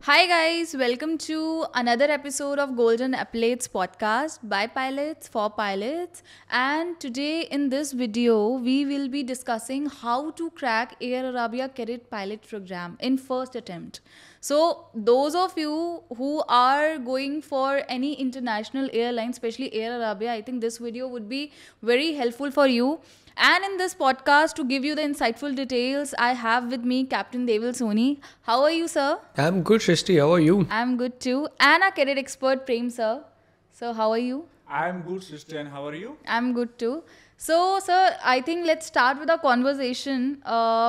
Hi guys, welcome to another episode of Golden Epaulettes podcast by pilots for pilots. And today in this video, we will be discussing how to crack Air Arabia Cadet pilot program in first attempt. So those of you who are going for any international airline, especially Air Arabia, I think this video would be very helpful for you. And in this podcast, to give you the insightful details, I have with me Captain Devil Soni. How are you, sir? I'm good, Shrishti. How are you? I'm good too. And our cadet expert, Prem, sir. Sir, how are you? I'm good, sister, and how are you? I'm good too. So, sir, I think let's start with our conversation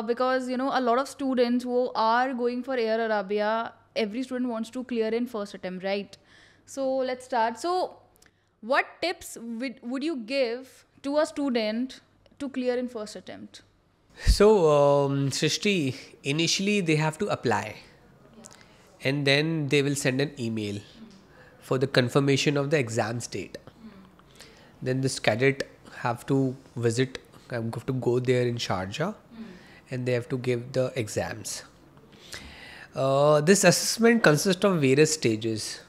because, a lot of students who are going for Air Arabia, every student wants to clear in first attempt, right? So, let's start. So, what tips would you give to a student to clear in first attempt? So, Shrishti, initially they have to apply and then they will send an email for the confirmation of the exams date. Then this cadet have to visit, have to go there in Sharjah and they have to give the exams. This assessment consists of various stages.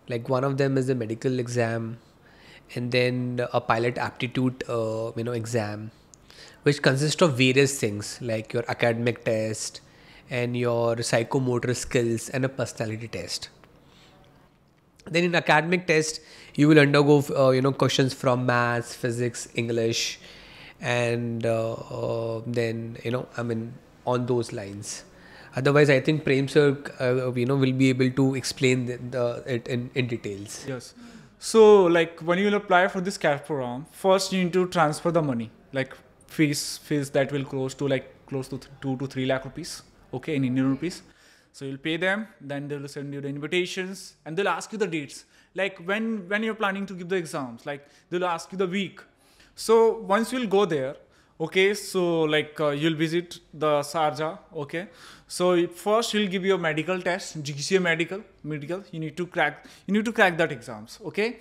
Like one of them is the medical exam, and then a pilot aptitude exam, which consists of various things like your academic test and your psychomotor skills and a personality test. Then in academic test you will undergo questions from maths, physics, English, and then on those lines. Otherwise, I think Prem sir will be able to explain it in details. Yes. So, like when you will apply for this CAT program, first you need to transfer the money, like fees that will close to 2 to 3 lakh rupees, okay, in Indian rupees. So you'll pay them, then they will send you the invitations, and they'll ask you the dates, like when you're planning to give the exams, like they'll ask you the week. So once you'll go there, okay, so you'll visit the Sharjah, okay. So first you'll give your medical test, GCA medical. You need to crack that exams, okay.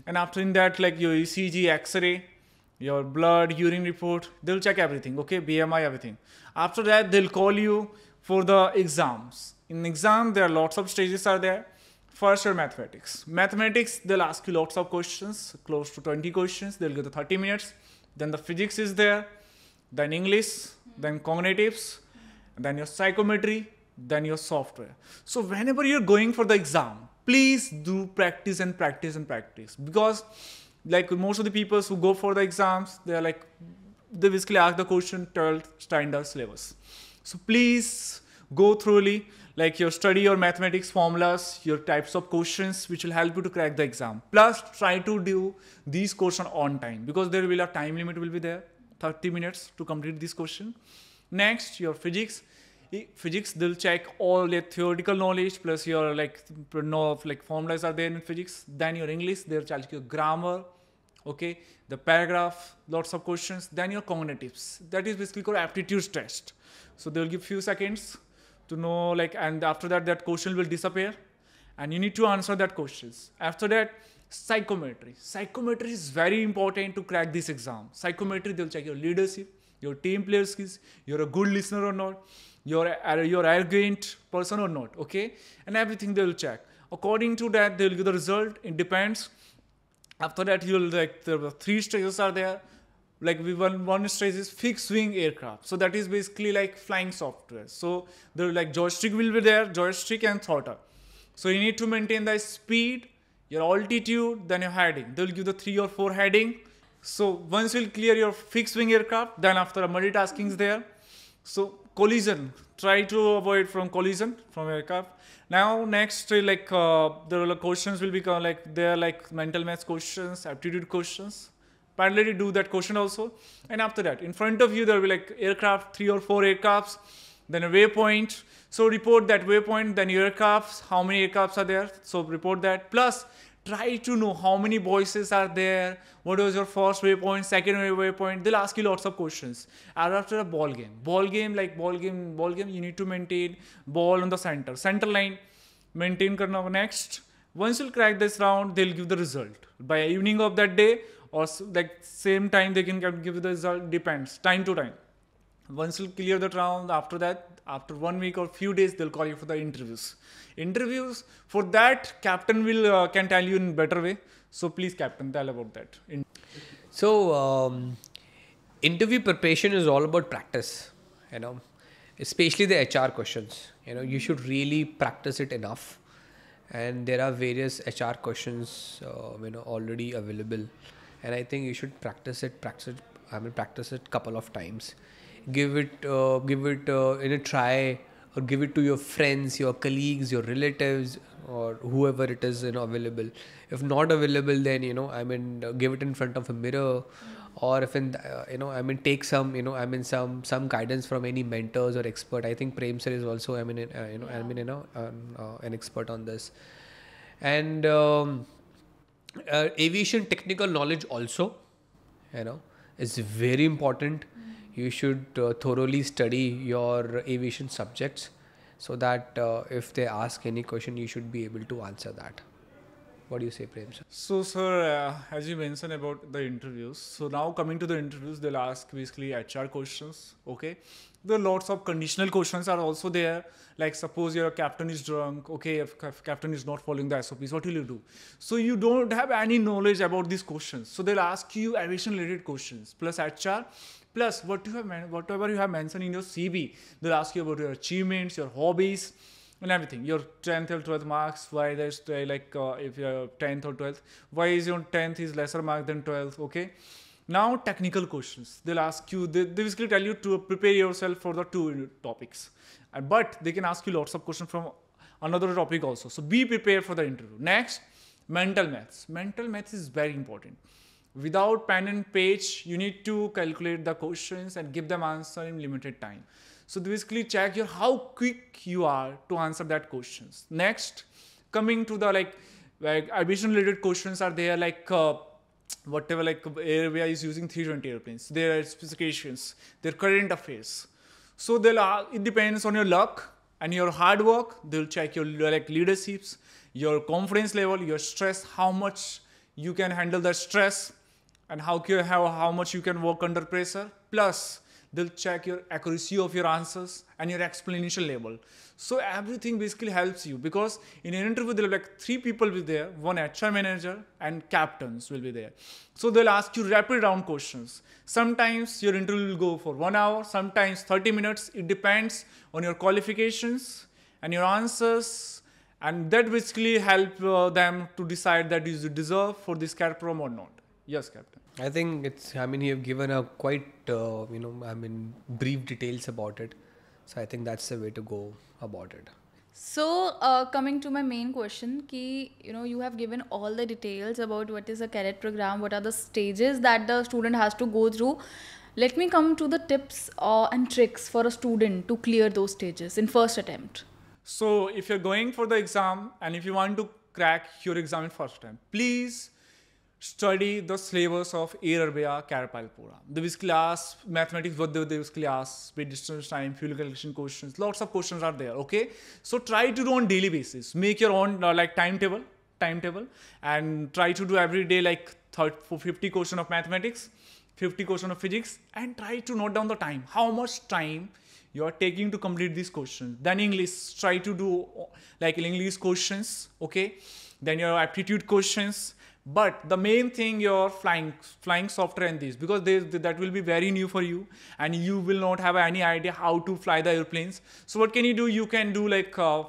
And after in that, like your ECG, X-ray, your blood, urine report, they'll check everything, okay, BMI, everything. After that, they'll call you for the exams. In exam, there are lots of stages are there. First are mathematics. Mathematics, they'll ask you lots of questions, close to 20 questions. They'll give the 30 minutes. Then the physics is there. Then English, then cognitives, then your psychometry, then your software. So whenever you're going for the exam, please do practice and practice and practice. Because like most of the people who go for the exams, they basically ask the question 12th standard syllabus. So please go thoroughly, like your study your mathematics formulas, your types of questions which will help you to crack the exam. Plus try to do these questions on time, because there will a time limit will be there, 30 minutes to complete this question. Next, your physics, they'll check all your theoretical knowledge plus your formulas are there in physics. Then your English, they'll check your grammar, okay, the paragraph, lots of questions. Then your cognitives, that is basically called aptitude test. So they'll give few seconds to know, and after that question will disappear and you need to answer that questions. After that, psychometry is very important to crack this exam. Psychometry, they'll check your leadership, your team player skills, you're a good listener or not, you're arrogant person or not, okay, and everything they will check. According to that, they'll give the result. It depends. After that, you'll there are 3 stages are there. One stage is fixed wing aircraft. So that is basically like flying software. So there joystick will be there, joystick and throttle. So you need to maintain the speed, your altitude, then your heading. They'll give the 3 or 4 heading. So once you'll clear your fixed wing aircraft, then after multitasking is there. So collision, try to avoid from collision from aircraft. Now next, there are questions will become mental math questions, aptitude questions. Parallelly do that question also. And after that, in front of you there will be aircraft, 3 or 4 aircrafts, then a waypoint. So report that waypoint, then your aircrafts, how many aircrafts are there. So report that. Plus try to know how many voices are there, what was your first waypoint, second waypoint. They'll ask you lots of questions. And after a ball game, you need to maintain ball on the center line, maintain karna. Next, once you'll crack this round, they'll give the result. By evening of that day or like same time they can give you the result, depends, time to time. Once you clear that round, after that, after 1 week or few days, they'll call you for the interviews. For that, captain will can tell you in better way. So please, captain, tell about that. So interview preparation is all about practice, especially the HR questions. You should really practice it enough, and there are various HR questions already available, and I think you should practice it couple of times. Give it in a try, or give it to your friends, your colleagues, your relatives, or whoever it is available. If not available, then give it in front of a mirror, or if take some some guidance from any mentors or expert. I think Prem sir is also an expert on this. And aviation technical knowledge also is very important. You should thoroughly study your aviation subjects, so that if they ask any question, you should be able to answer that. What do you say, Prem sir? So, sir, as you mentioned about the interviews, so now coming to the interviews, they'll ask basically HR questions. Okay, there are lots of conditional questions are also there. Like suppose your captain is drunk. Okay, if captain is not following the SOPs, what will you do? So you don't have any knowledge about these questions. So they'll ask you aviation related questions plus HR. Plus, whatever you have mentioned in your CV, they'll ask you about your achievements, your hobbies, and everything. Your 10th or 12th marks, why there's if you're 10th or 12th, why is your 10th is lesser mark than 12th, okay? Now, technical questions. They'll ask you, they basically tell you to prepare yourself for the two topics. But they can ask you lots of questions from another topic also. So be prepared for the interview. Next, mental maths. Mental maths is very important. Without pen and page, you need to calculate the questions and give them answer in limited time. So basically check how quick you are to answer that questions. Next, coming to the like aviation related questions are there, like whatever, like Airway is using 320 airplanes, their specifications, their current affairs. So it depends on your luck and your hard work. They'll check your leaderships, your confidence level, your stress, how much you can handle the stress, and how much you can work under pressure. Plus, they'll check your accuracy of your answers and your explanation level. So everything basically helps you, because in an interview there will be 3 people will be there, 1 HR manager and captains will be there. So they'll ask you rapid round questions. Sometimes your interview will go for 1 hour, sometimes 30 minutes. It depends on your qualifications and your answers, and that basically help them to decide that you deserve for this CAD program or not. Yes, Captain. I think you have given a quite, brief details about it. So I think that's the way to go about it. So, coming to my main question, you have given all the details about what is a cadet program, what are the stages that the student has to go through. Let me come to the tips and tricks for a student to clear those stages in first attempt. So, if you're going for the exam and if you want to crack your exam in first attempt, please study the syllabus of Air Arabia CAD pilot program. They basically ask mathematics, what they basically ask, speed, distance, time, fuel calculation questions. Lots of questions are there, okay? So try to do on daily basis. Make your own timetable, and try to do every day 50 question of mathematics, 50 question of physics, and try to note down the time. How much time you are taking to complete these questions. Then English, try to do English questions, okay? Then your aptitude questions. But the main thing, your flying software and this, because that will be very new for you and you will not have any idea how to fly the airplanes. So what can you do? You can do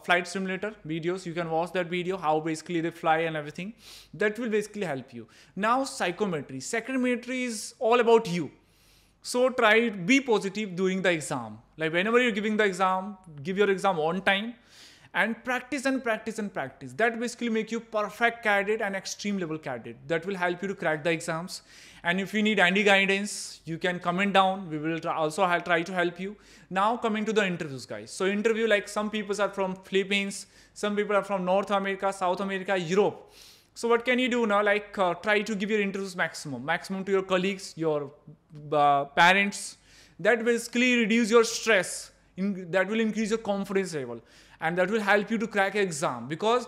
flight simulator videos. You can watch that video, how basically they fly and everything. That will basically help you. Now psychometry. Psychometry is all about you. So be positive during the exam. Like whenever you're giving the exam, give your exam on time. And practice and practice and practice. That basically make you perfect cadet and extreme level cadet. That will help you to crack the exams. And if you need any guidance, you can comment down. We will also try to help you. Now coming to the interviews, guys. So interview, some people are from Philippines, some people are from North America, South America, Europe. So what can you do now? Try to give your interviews maximum to your colleagues, your parents. That basically reduce your stress. That will increase your confidence level. And that will help you to crack an exam, because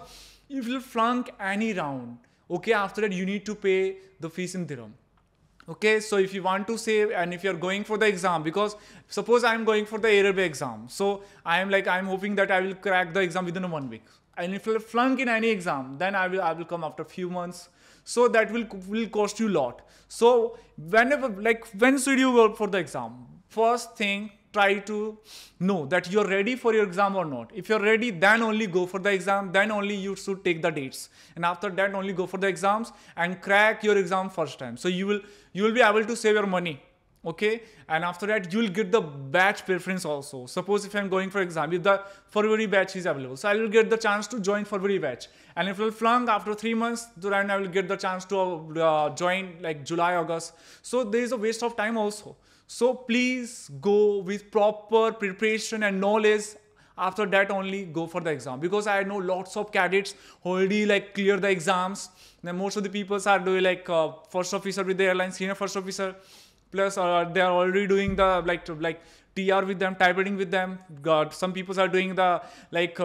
if you flunk any round, okay, after that you need to pay the fees in dirham. Okay, so if you want to save and if you're going for the exam, because suppose I'm going for the airway exam, so I'm hoping that I will crack the exam within 1 week. And if I flunk in any exam, then I will come after a few months. So that will cost you a lot. So whenever, like, when should you go for the exam? First thing, try to know that you're ready for your exam or not. If you're ready, then only go for the exam, then only you should take the dates, and after that only go for the exams and crack your exam first time. So you will be able to save your money. Okay, and after that you will get the batch preference also. Suppose if I'm going for exam, if the February batch is available, so I will get the chance to join February batch. And if I will flunk after 3 months, then I will get the chance to join like July, August. So there is a waste of time also. So please go with proper preparation and knowledge. After that only go for the exam, because I know lots of cadets already like clear the exams. Then most of the people are doing like first officer with the airline, senior first officer, plus they are already doing the like TR with them, type rating with them. Some people are doing the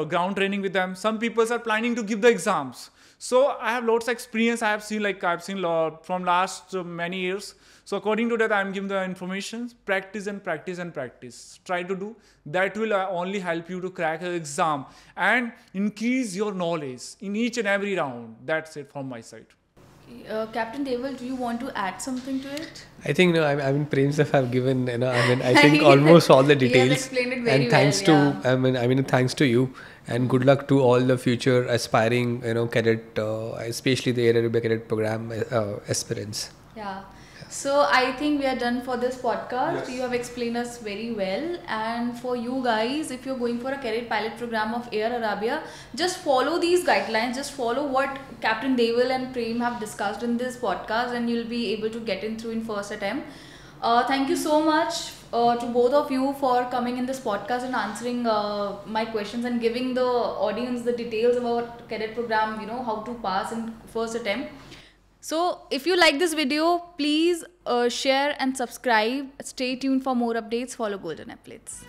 ground training with them. Some people are planning to give the exams. So I have lots of experience. I've seen from last many years. So according to that, I'm giving the information. Practice and practice and practice. Try to do that will only help you to crack an exam and increase your knowledge in each and every round. That's it from my side. Captain Deval, do you want to add something to it? I think Prem sir have given I think almost all the details. He has explained it very and thanks well, to thanks to you, and good luck to all the future aspiring cadet, especially the Air Arabia cadet program aspirants. Yeah. So I think we are done for this podcast. Yes. You have explained us very well. And for you guys, if you're going for a cadet pilot program of Air Arabia, just follow these guidelines. Just follow what Captain Deval and Prem have discussed in this podcast, and you'll be able to get in through in first attempt. Thank you so much to both of you for coming in this podcast and answering my questions and giving the audience the details about cadet program, how to pass in first attempt. So if you like this video, please share and subscribe. Stay tuned for more updates. Follow Golden Epaulettes.